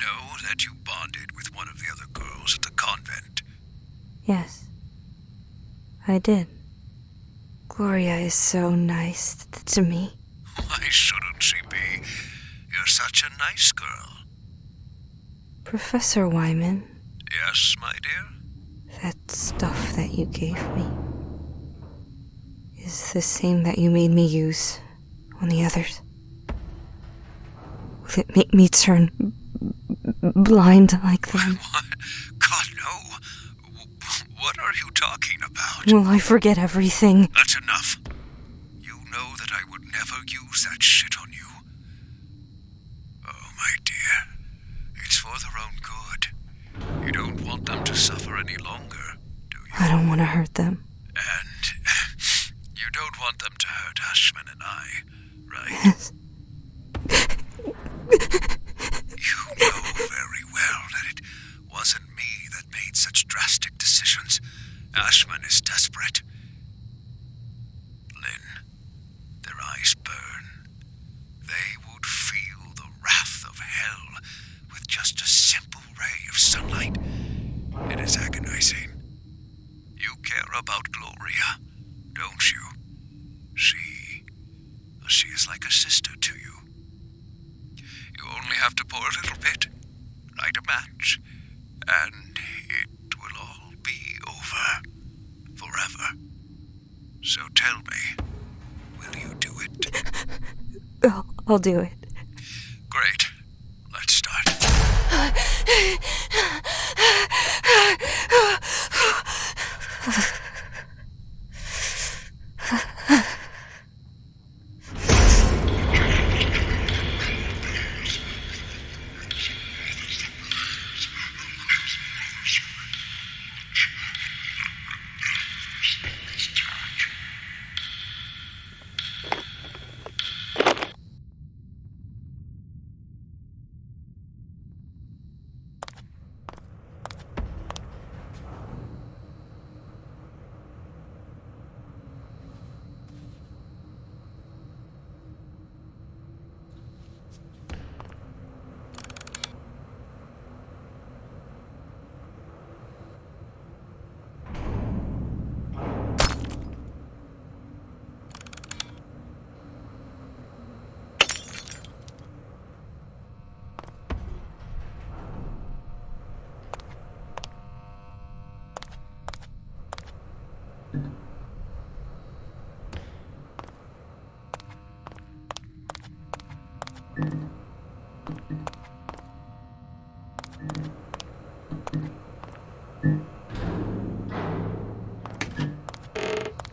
know that you bonded with one of the other girls at the convent? Yes, I did. Gloria is so nice to me. Why shouldn't she be? You're such a nice girl. Professor Wyman. Yes, my dear? That stuff that you gave me is the same that you made me use on the others. Will it make me turn blind like them? What? God, no. What are you talking about? Will I forget everything? That's enough. You know that I would never use that shit on you. Oh, my dear. It's for their own good. You don't want them to suffer any longer, do you? I don't want to hurt them. And you don't want them to hurt Ashman and I, right? Yes. You know very well that it wasn't me that made such drastic decisions. Ashman is desperate. Lynn, their eyes burn. They would feel the wrath of hell with just a simple ray of sunlight. It is agonizing. You care about Gloria, don't you? She is like a sister to you. You only have to pour a little bit, light a match, and it will all be over. Forever. So tell me, will you do it? I'll do it. Great. Let's start.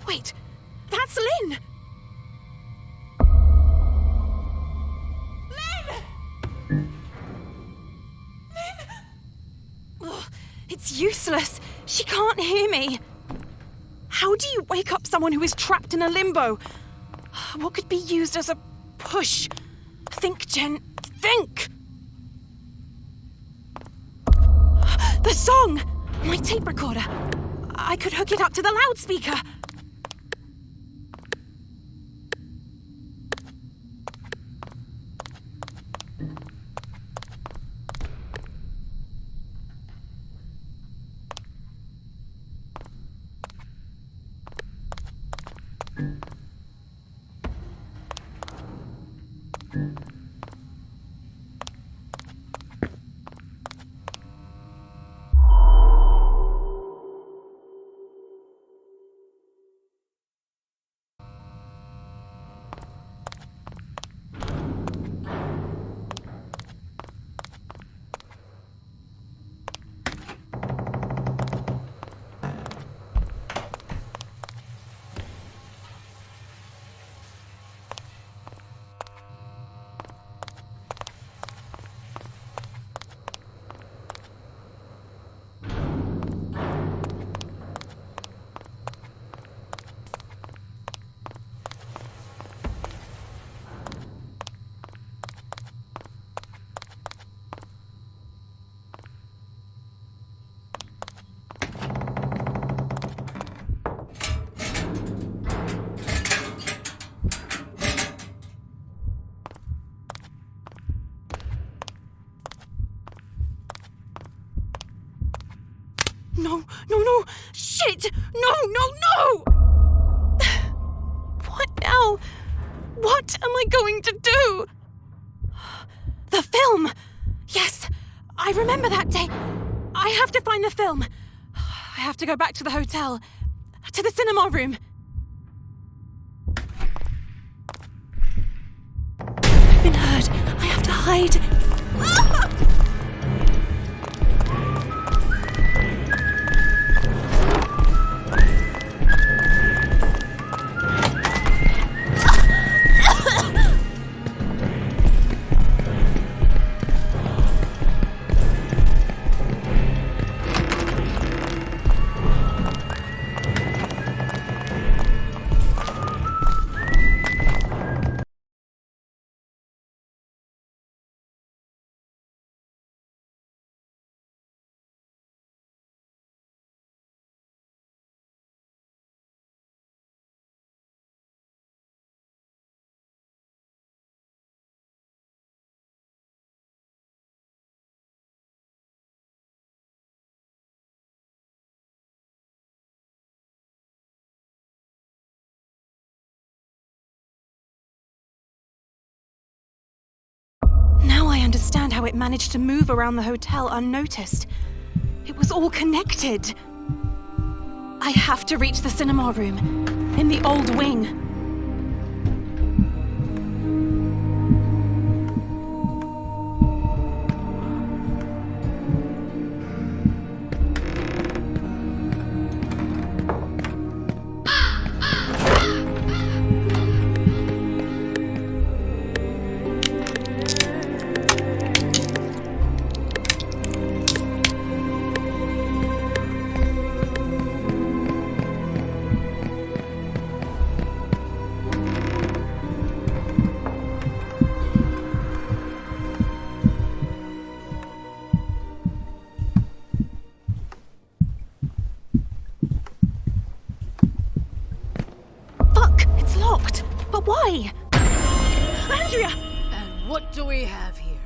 Wait, that's Lynn! Lynn! Ugh, it's useless. She can't hear me. How do you wake up someone who is trapped in a limbo? What could be used as a push? Think, Jen, think! The song! My tape recorder. I could hook it up to the loudspeaker. No! Shit! No, no, no! What now? What am I going to do? The film! Yes, I remember that day. I have to find the film. I have to go back to the hotel. To the cinema room. I've been heard. I have to hide. Now I understand how it managed to move around the hotel unnoticed. It was all connected. I have to reach the cinema room, in the old wing. Locked. But why? Andrea! And what do we have here?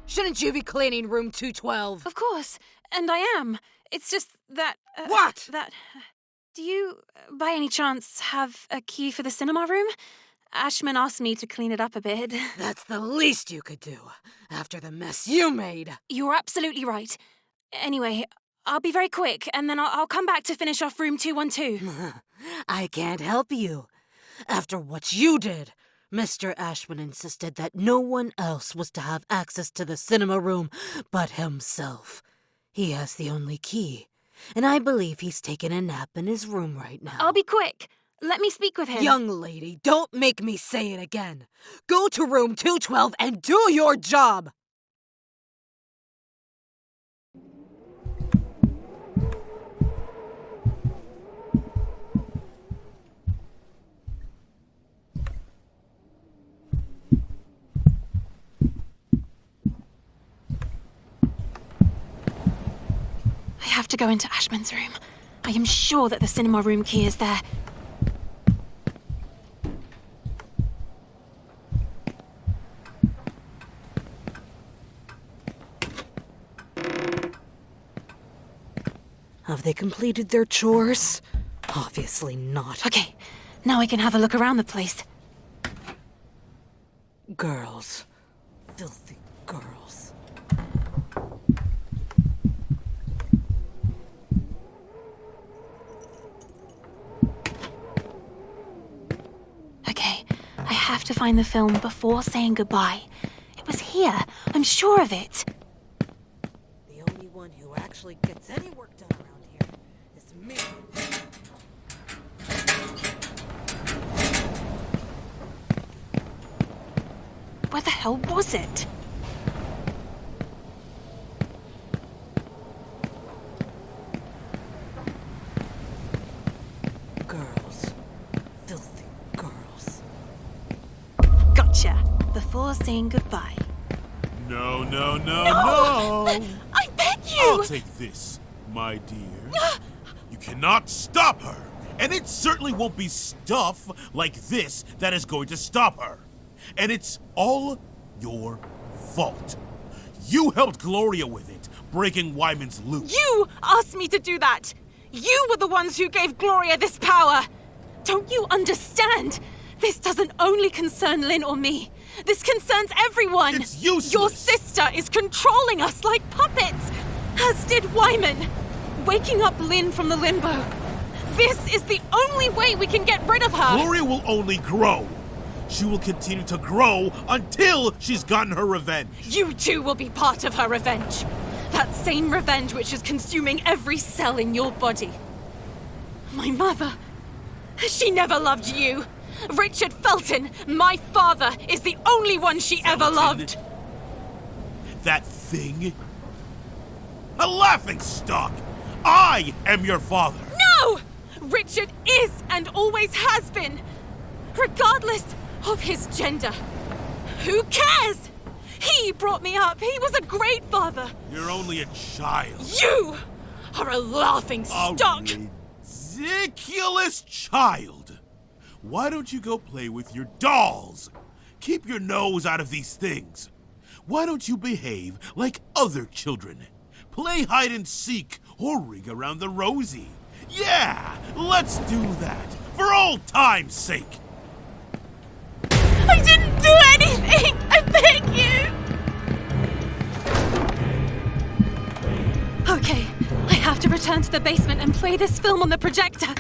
Shouldn't you be cleaning room 212? Of course. And I am. It's just that... What? Do you, by any chance, have a key for the cinema room? Ashman asked me to clean it up a bit. That's the least you could do, after the mess you made. You're absolutely right. Anyway, I'll be very quick, and then I'll come back to finish off room 212. I can't help you. After what you did, Mr. Ashman insisted that no one else was to have access to the cinema room but himself. He has the only key, and I believe he's taking a nap in his room right now. I'll be quick. Let me speak with him. Young lady, don't make me say it again. Go to room 212 and do your job! I have to go into Ashman's room. I am sure that the cinema room key is there. Have they completed their chores? Obviously not. Okay, now I can have a look around the place. Girls. Filthy girls. Okay, I have to find the film before saying goodbye. It was here. I'm sure of it. The only one who actually gets any work done around here is me. Where the hell was it? Girls. Filthy girls. Gotcha. Before saying goodbye. No. I beg you! I'll take this, my dear. You cannot stop her. And it certainly won't be stuff like this that is going to stop her. And it's all your fault. You helped Gloria with it, breaking Wyman's loop. You asked me to do that! You were the ones who gave Gloria this power! Don't you understand? This doesn't only concern Lynn or me. This concerns everyone! It's useless! Your sister is controlling us like puppets! As did Wyman! Waking up Lynn from the limbo. This is the only way we can get rid of her! Gloria will only grow. She will continue to grow until she's gotten her revenge. You too will be part of her revenge. That same revenge which is consuming every cell in your body. My mother, she never loved you. Richard Felton, my father, is the only one she ever loved. That thing? A laughingstock! I am your father! No! Richard is and always has been. Regardless of his gender. Who cares? He brought me up. He was a great father. You're only a child. You are a laughing stock. A ridiculous child. Why don't you go play with your dolls? Keep your nose out of these things. Why don't you behave like other children? Play hide and seek or ring around the rosy. Yeah, let's do that for old time's sake. I didn't do anything! I beg you! Okay, I have to return to the basement and play this film on the projector.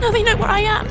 Now they know where I am.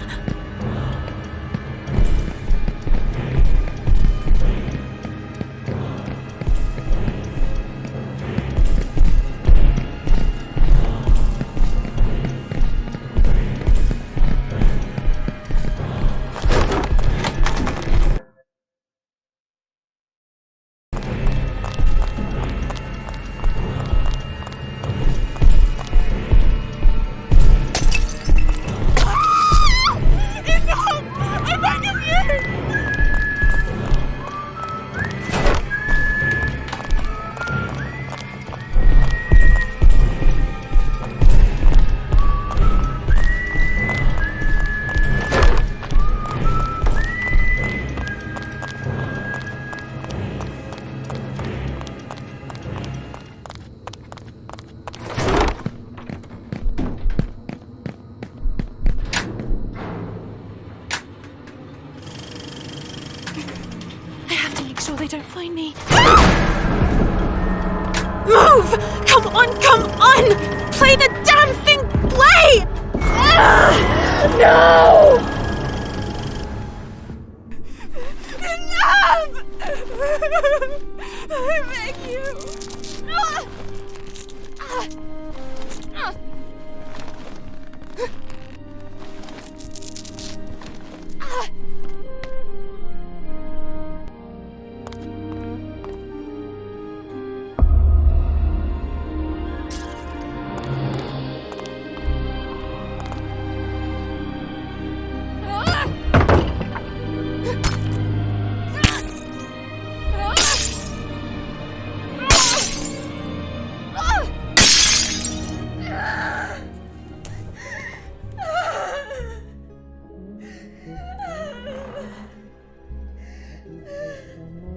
They don't find me. Move! Come on, come on! Play the damn thing! Play! No! Enough! I beg you.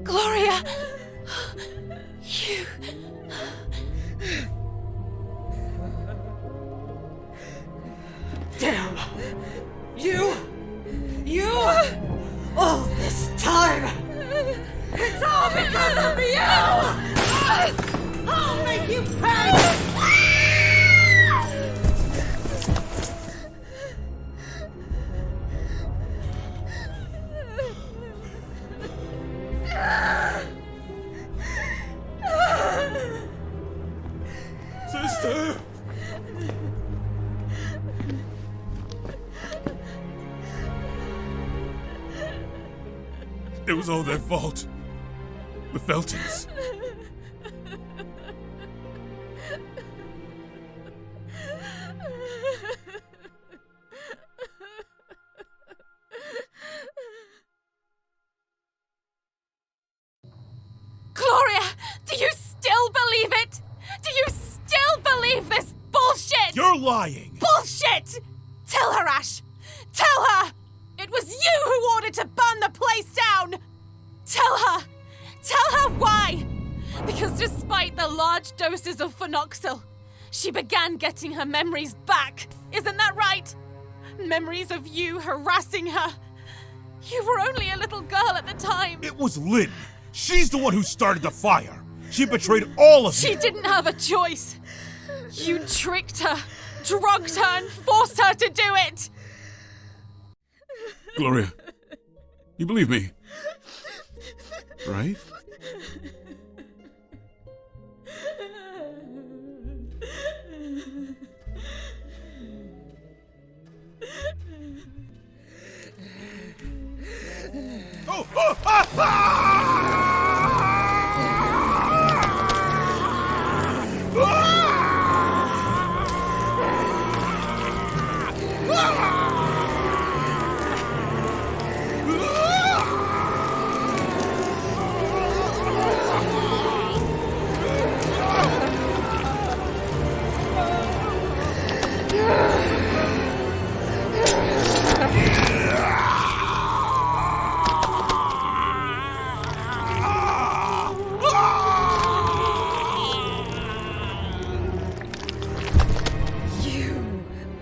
Gloria! You... Damn! You! All this time! It's all because of you! I'll make you pay! It was all their fault. The Feltons. Gloria, do you still believe it? Do you still believe this bullshit? You're lying! Bullshit! Tell her, Ash! Tell her! It was you who ordered to burn the place down! Tell her! Tell her why! Because despite the large doses of phenoxyl, she began getting her memories back. Isn't that right? Memories of you harassing her. You were only a little girl at the time. It was Lynn. She's the one who started the fire. She betrayed all of you. She didn't have a choice. You tricked her, drugged her, and forced her to do it. Gloria, you believe me, right? Oh! Oh! Ah!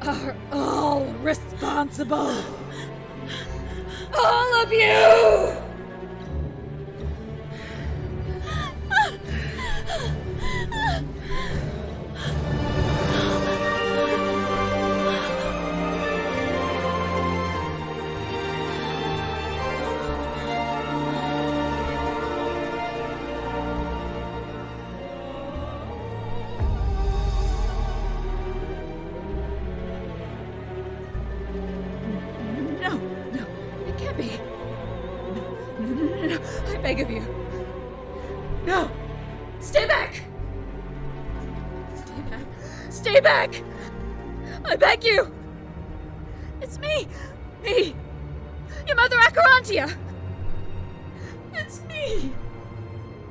Are all responsible. All of you! No, it can't be. No, I beg of you. No! Stay back! Stay back! Stay back! I beg you! It's me! Me! Your mother Acherontia! It's me!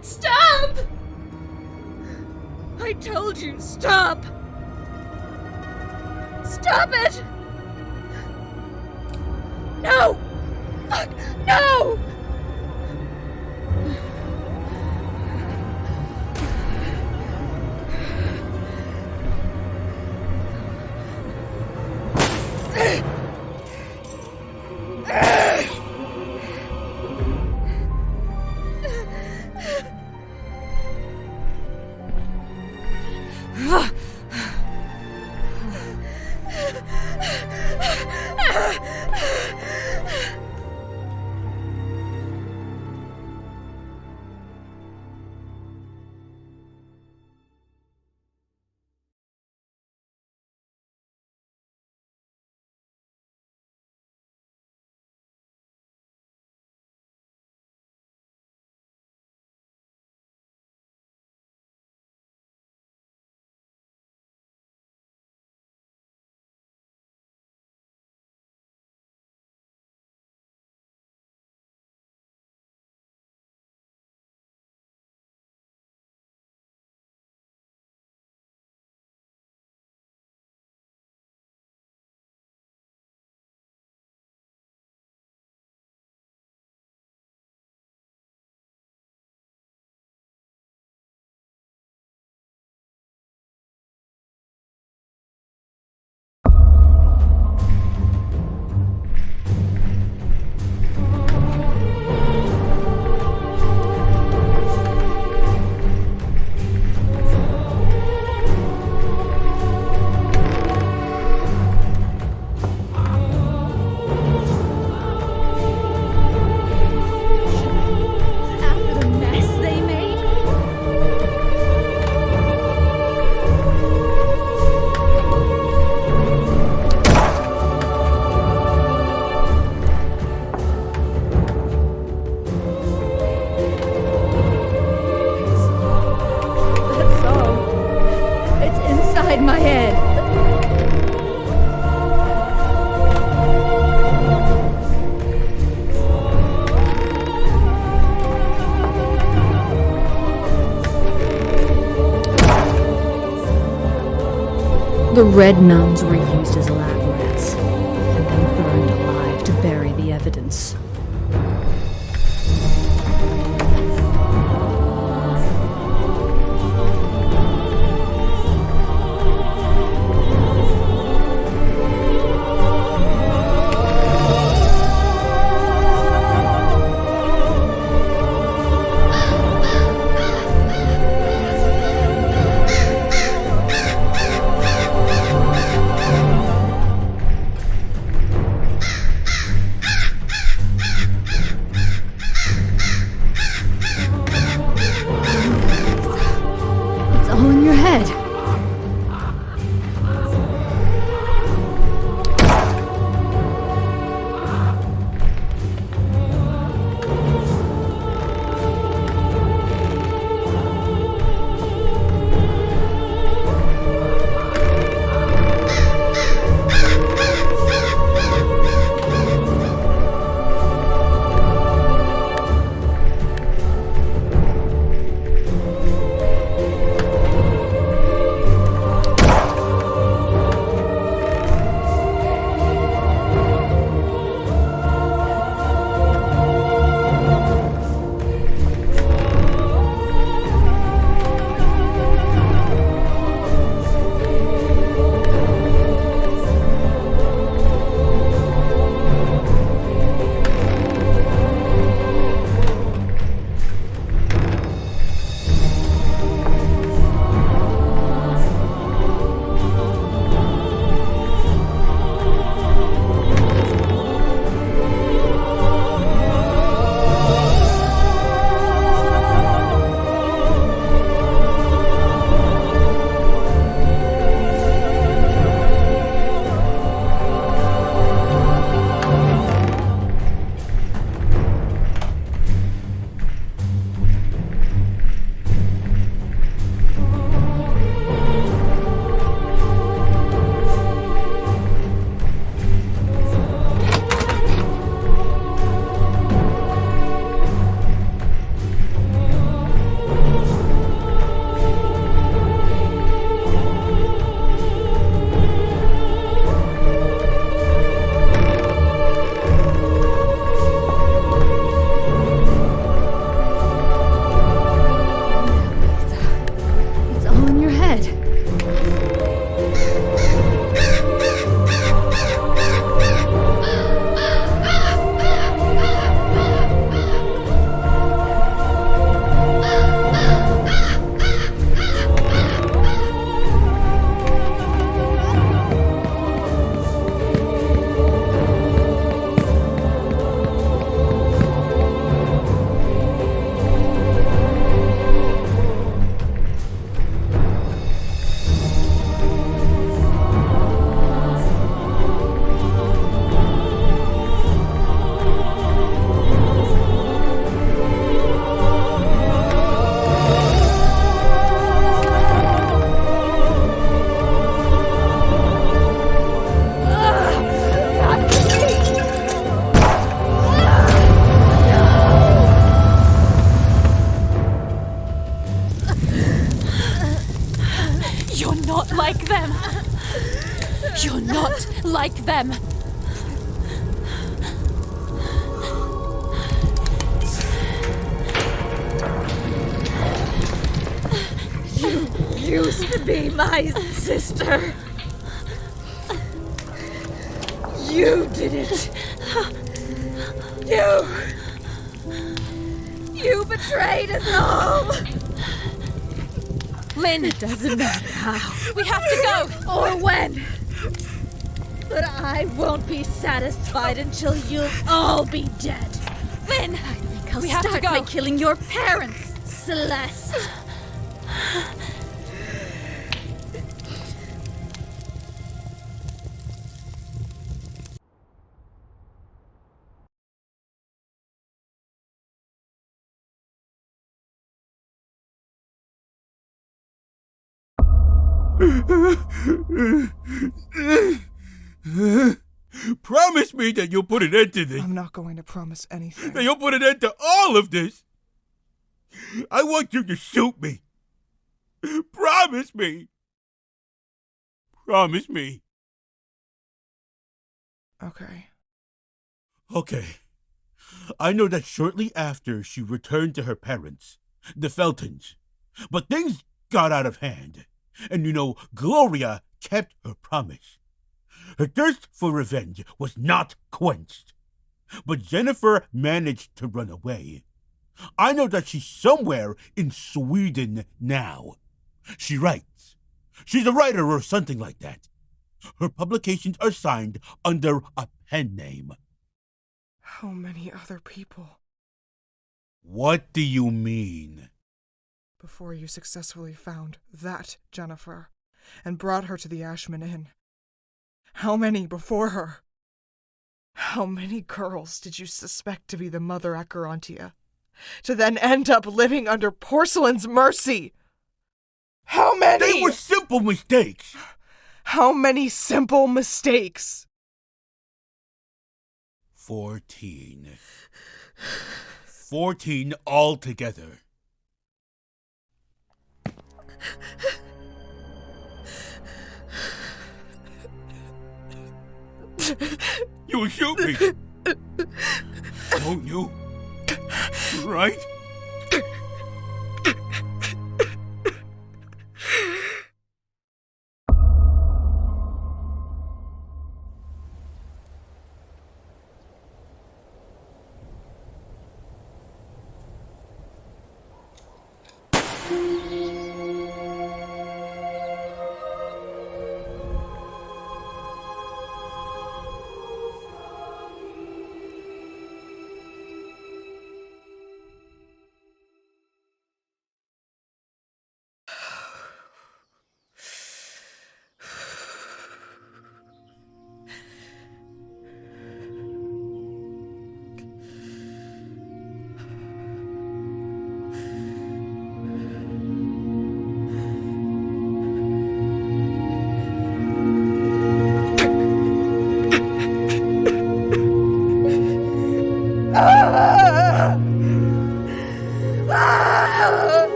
Stop! I told you, stop! Stop it! No! Fuck! No! The red nuns were used as lab rats, and then burned alive to bury the evidence. All in your head. You're not like them. You used to be my sister. You did it. You betrayed us all. Lynn! It doesn't matter how We have to go! or when. But I won't be satisfied until you'll all be dead. Lynn! I think I'll We have to start go. by killing your parents, Celeste. Promise me that you'll put an end to this. I'm not going to promise anything. That you'll put an end to all of this. I want you to shoot me. Promise me. Promise me. Okay. Okay. I know that shortly after she returned to her parents, the Feltons, but things got out of hand. And Gloria kept her promise. Her thirst for revenge was not quenched. But Jennifer managed to run away. I know that she's somewhere in Sweden now. She writes. She's a writer or something like that. Her publications are signed under a pen name. How many other people? What do you mean? Before you successfully found that Jennifer and brought her to the Ashman Inn. How many before her? How many girls did you suspect to be the mother Acherontia, to then end up living under Porcelain's mercy? How many? They were simple mistakes. How many simple mistakes? 14. 14 altogether. You'll shoot me. Won't you? Right?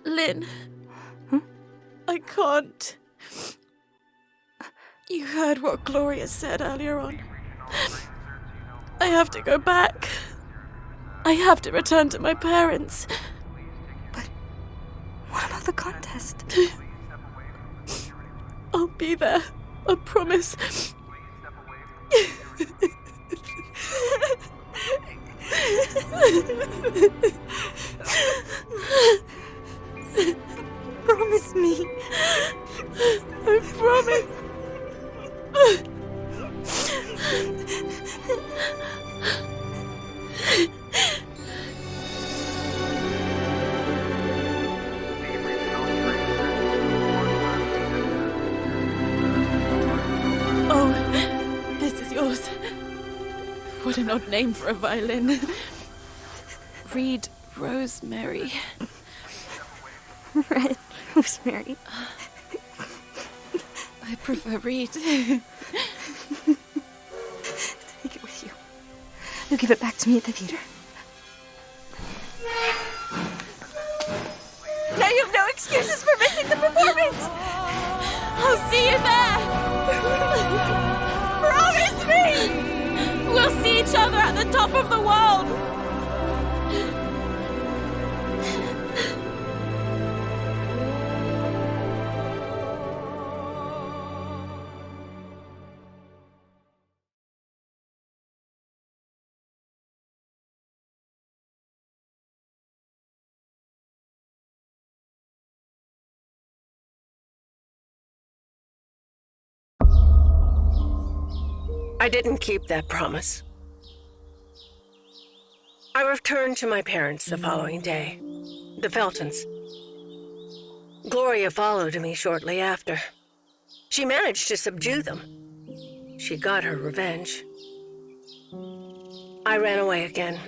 Lynn. I can't. You heard what Gloria said earlier on. I have to go back. I have to return to my parents. But what about the contest? I'll be there. I promise. Promise me. I promise. Oh, this is yours. What an odd name for a violin. Reed Rosemary. Red Rosemary. I prefer Reed. Take it with you. You'll give it back to me at the theater. Now you have no excuses for missing the performance! I'll see you there! Promise me! We'll see each other at the top of the world! I didn't keep that promise. I returned to my parents the following day, the Feltons. Gloria followed me shortly after. She managed to subdue them. She got her revenge. I ran away again,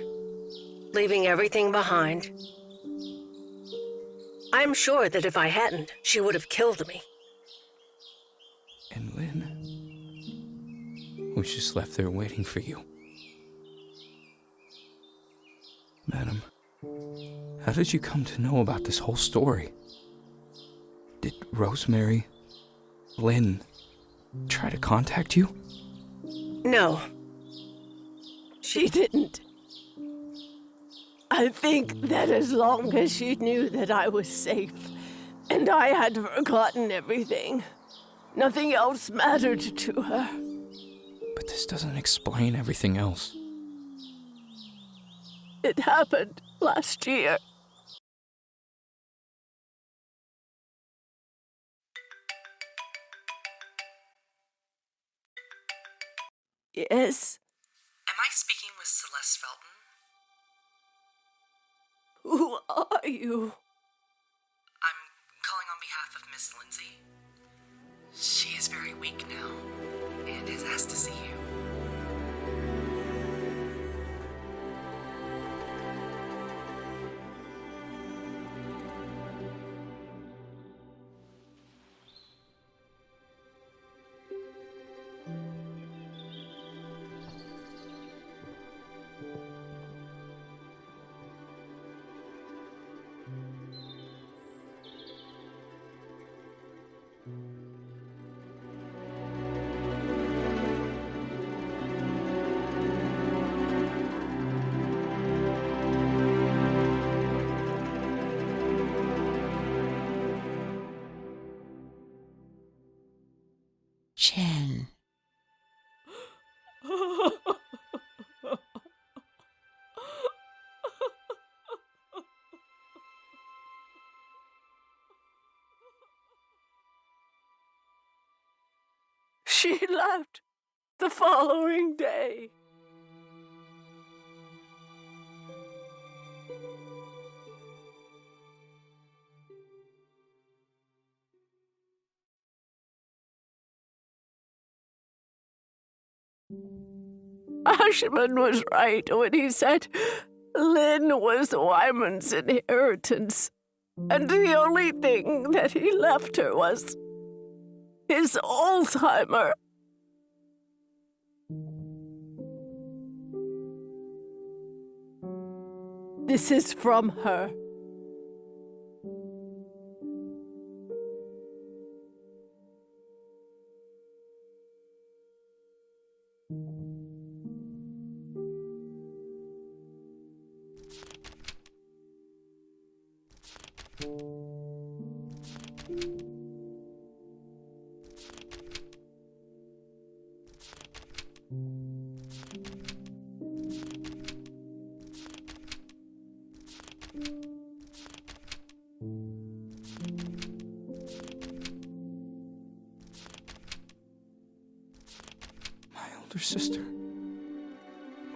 leaving everything behind. I'm sure that if I hadn't, she would have killed me. And Lynn was just left there waiting for you. Madam, how did you come to know about this whole story? Did Rosemary, Lynn, try to contact you? No. She didn't. I think that as long as she knew that I was safe, and I had forgotten everything, nothing else mattered to her. But this doesn't explain everything else. It happened last year. Yes? Am I speaking with Celeste Felton? Who are you? I'm calling on behalf of Miss Lindsay. She is very weak now and has asked to see you. Chen. She left the following day. Ashman was right when he said Lynn was Wyman's inheritance, and the only thing that he left her was his Alzheimer. This is from her.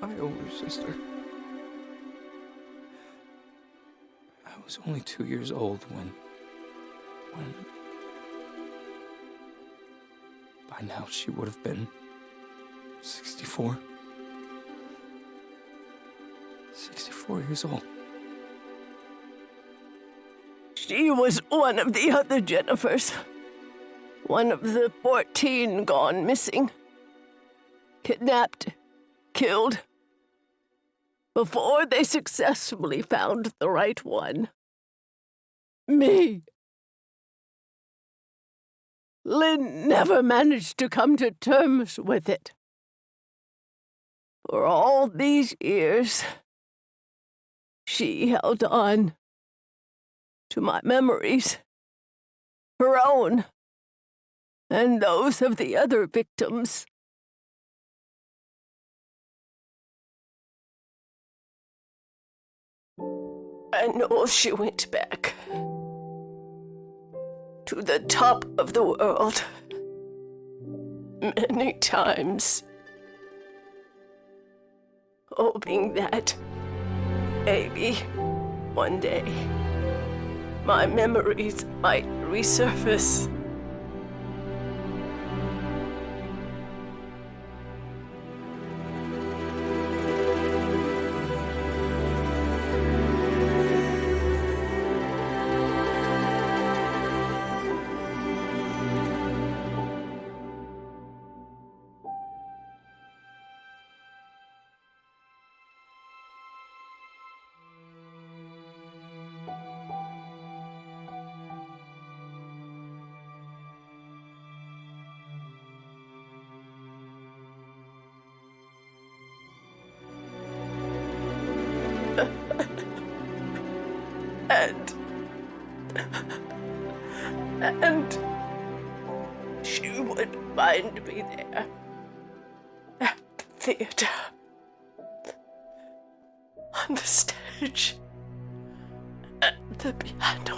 My older sister. I was only 2 years old when... By now she would have been 64. 64 years old. She was one of the other Jennifers. One of the 14 gone missing. Kidnapped, killed, before they successfully found the right one. Me. Lynn never managed to come to terms with it. For all these years, she held on to my memories, her own, and those of the other victims. I know she went back to the top of the world many times. hoping that maybe one day my memories might resurface. And she would find me there at the theater, on the stage, at the piano.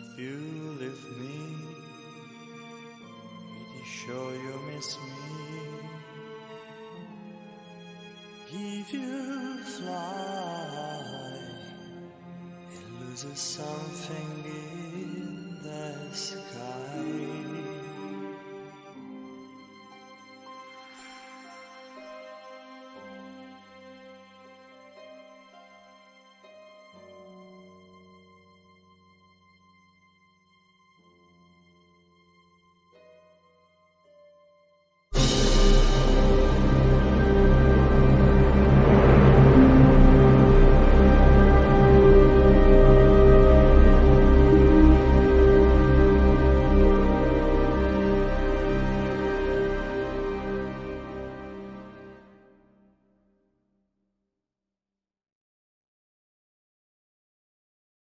If you leave me, pretty sure you miss me. If you fly, it loses something in the sky.